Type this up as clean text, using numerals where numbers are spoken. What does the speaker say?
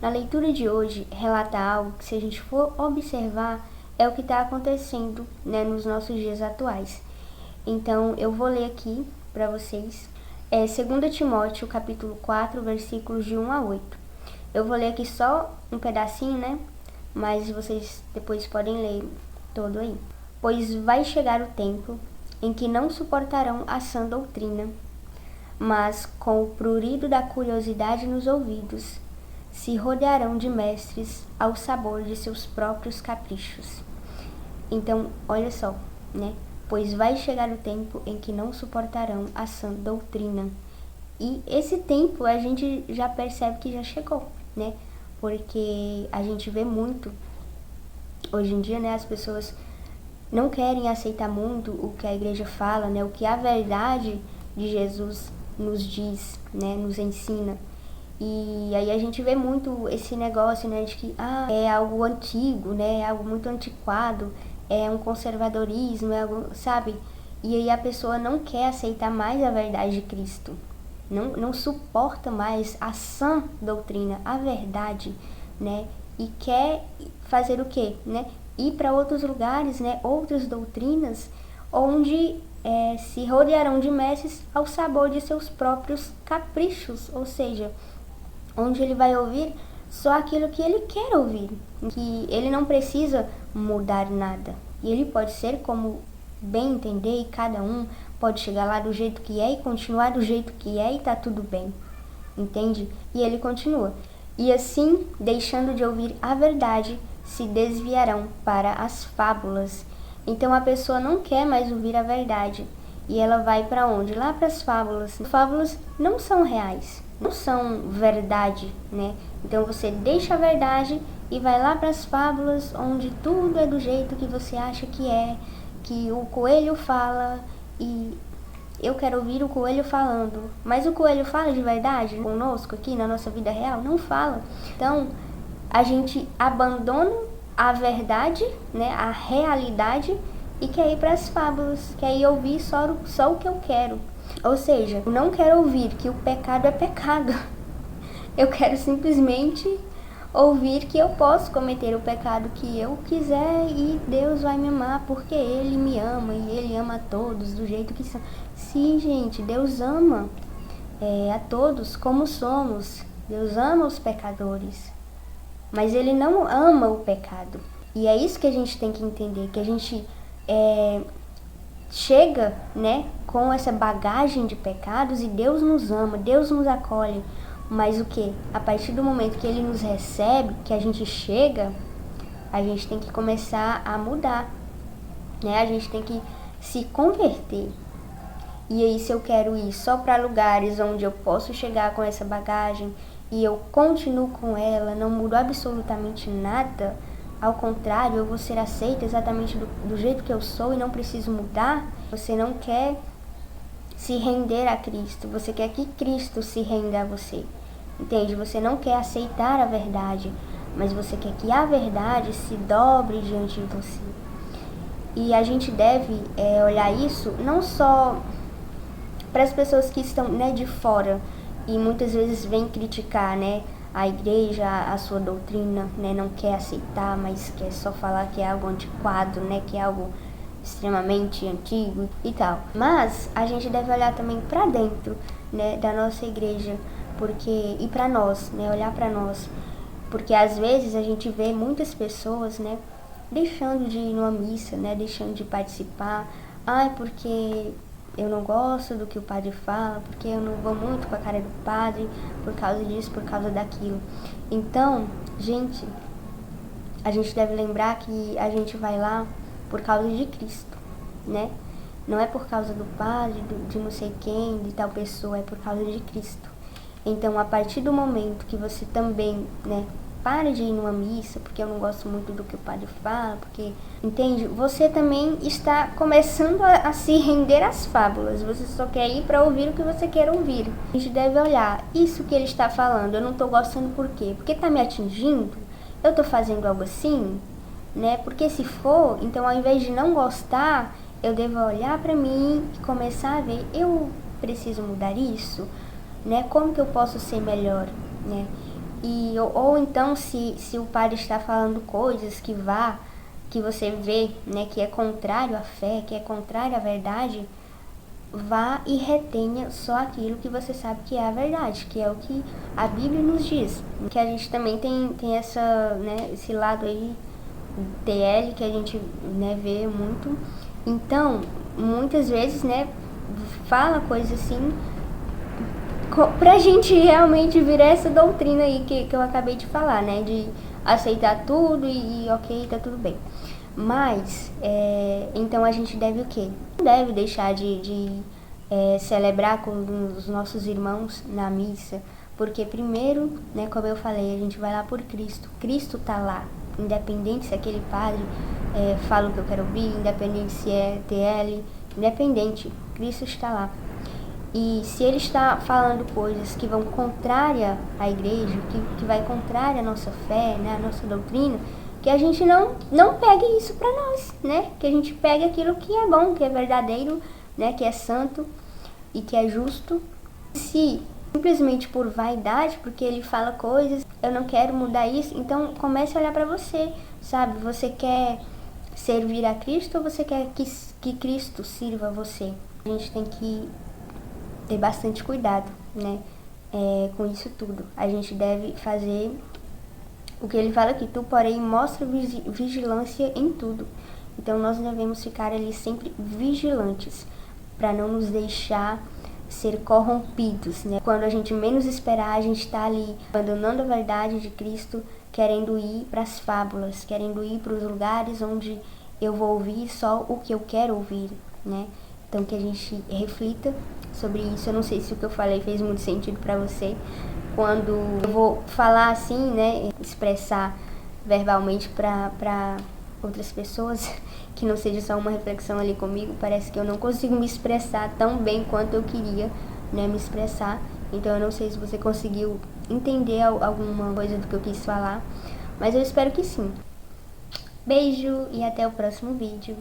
Na leitura de hoje, relata algo que, se a gente for observar, é o que está acontecendo, né, nos nossos dias atuais. Então, eu vou ler aqui para vocês, 2 Timóteo, capítulo 4, versículos de 1 a 8. Eu vou ler aqui só um pedacinho, né, mas vocês depois podem ler todo aí. Pois vai chegar o tempo em que não suportarão a sã doutrina, mas com o prurido da curiosidade nos ouvidos, se rodearão de mestres ao sabor de seus próprios caprichos. Então, olha só, né? Pois vai chegar o tempo em que não suportarão a sã doutrina. E esse tempo a gente já percebe que já chegou, né? Porque a gente vê muito, hoje em dia, né? As pessoas não querem aceitar muito o que a igreja fala, né? O que a verdade de Jesus nos diz, né? Nos ensina. E aí a gente vê muito esse negócio, né, de que é algo antigo, né, é algo muito antiquado, é um conservadorismo, é algo, sabe? E aí a pessoa não quer aceitar mais a verdade de Cristo, não suporta mais a sã doutrina, a verdade, né? E quer fazer o quê, né? Ir para outros lugares, né, outras doutrinas, onde se rodearão de mestres ao sabor de seus próprios caprichos, ou seja, onde ele vai ouvir só aquilo que ele quer ouvir, que ele não precisa mudar nada. E ele pode ser como bem entender, e cada um pode chegar lá do jeito que é e continuar do jeito que é e tá tudo bem, entende? E ele continua. E assim, deixando de ouvir a verdade, se desviarão para as fábulas. Então a pessoa não quer mais ouvir a verdade. E ela vai para onde? Lá para as fábulas. Fábulas não são reais, não são verdade, né? Então você deixa a verdade e vai lá para as fábulas, onde tudo é do jeito que você acha que o coelho fala, e eu quero ouvir o coelho falando. Mas o coelho fala de verdade conosco aqui na nossa vida real? Não fala. Então a gente abandona a verdade, né, a realidade, e quer ir para as fábulas, quer ir ouvir só o que eu quero. Ou seja, eu não quero ouvir que o pecado é pecado. Eu quero simplesmente ouvir que eu posso cometer o pecado que eu quiser e Deus vai me amar porque Ele me ama e Ele ama a todos do jeito que são. Sim, gente, Deus ama a todos como somos. Deus ama os pecadores, mas Ele não ama o pecado. E é isso que a gente tem que entender, que a gente chega, né, com essa bagagem de pecados e Deus nos ama, Deus nos acolhe. Mas o que? A partir do momento que Ele nos recebe, que a gente chega, a gente tem que começar a mudar, né? A gente tem que se converter. E aí, se eu quero ir só para lugares onde eu posso chegar com essa bagagem e eu continuo com ela, não mudo absolutamente nada, ao contrário, eu vou ser aceita exatamente do jeito que eu sou e não preciso mudar. Você não quer se render a Cristo, você quer que Cristo se renda a você. Entende? Você não quer aceitar a verdade, mas você quer que a verdade se dobre diante de você. E a gente deve olhar isso não só para as pessoas que estão, né, de fora e muitas vezes vêm criticar, né, a igreja, a sua doutrina, né, não quer aceitar, mas quer só falar que é algo antiquado, né, que é algo extremamente antigo e tal. Mas a gente deve olhar também para dentro, né, da nossa igreja, porque e para nós, né, olhar para nós, porque às vezes a gente vê muitas pessoas, né, deixando de ir numa missa, né, deixando de participar, porque eu não gosto do que o padre fala, porque eu não vou muito com a cara do padre, por causa disso, por causa daquilo. Então, gente, a gente deve lembrar que a gente vai lá por causa de Cristo, né? Não é por causa do padre, de não sei quem, de tal pessoa, é por causa de Cristo. Então, a partir do momento que você também, né, para de ir numa missa, porque eu não gosto muito do que o padre fala, porque, entende? Você também está começando a se render às fábulas. Você só quer ir para ouvir o que você quer ouvir. A gente deve olhar, isso que ele está falando, eu não estou gostando por quê? Porque está me atingindo? Eu estou fazendo algo assim? Né? Porque se for, então ao invés de não gostar, eu devo olhar para mim e começar a ver, eu preciso mudar isso? Né? Como que eu posso ser melhor? Né? Ou então se o padre está falando coisas que você vê, né, que é contrário à fé, que é contrário à verdade, vá e retenha só aquilo que você sabe que é a verdade, que é o que a Bíblia nos diz. Que a gente também tem essa, né, esse lado aí, TL, que a gente, né, vê muito. Então, muitas vezes, né, fala coisas assim, pra gente realmente virar essa doutrina aí que eu acabei de falar, né, de aceitar tudo e ok, tá tudo bem. Mas, então a gente deve o quê? Não deve deixar de celebrar com os nossos irmãos na missa, porque primeiro, né, como eu falei, a gente vai lá por Cristo. Cristo tá lá, independente se aquele padre fala o que eu quero ouvir, independente se é TL, independente, Cristo está lá. E se ele está falando coisas que vão contrária à igreja, que vai contrária à nossa fé, né, à nossa doutrina, que a gente não pegue isso para nós, né? Que a gente pegue aquilo que é bom, que é verdadeiro, né, que é santo e que é justo. Se simplesmente por vaidade, porque ele fala coisas, eu não quero mudar isso, então comece a olhar para você, sabe? Você quer servir a Cristo ou você quer que Cristo sirva a você? A gente tem que ter bastante cuidado, né, com isso tudo. A gente deve fazer o que ele fala aqui, tu, porém, mostra vigilância em tudo. Então, nós devemos ficar ali sempre vigilantes, para não nos deixar ser corrompidos, né? Quando a gente menos esperar, a gente está ali abandonando a verdade de Cristo, querendo ir para as fábulas, querendo ir para os lugares onde eu vou ouvir só o que eu quero ouvir, né? Então, que a gente reflita sobre isso. Eu não sei se o que eu falei fez muito sentido para você. Quando eu vou falar assim, né, expressar verbalmente para outras pessoas, que não seja só uma reflexão ali comigo, parece que eu não consigo me expressar tão bem quanto eu queria, né, me expressar. Então eu não sei se você conseguiu entender alguma coisa do que eu quis falar, mas eu espero que sim. Beijo e até o próximo vídeo.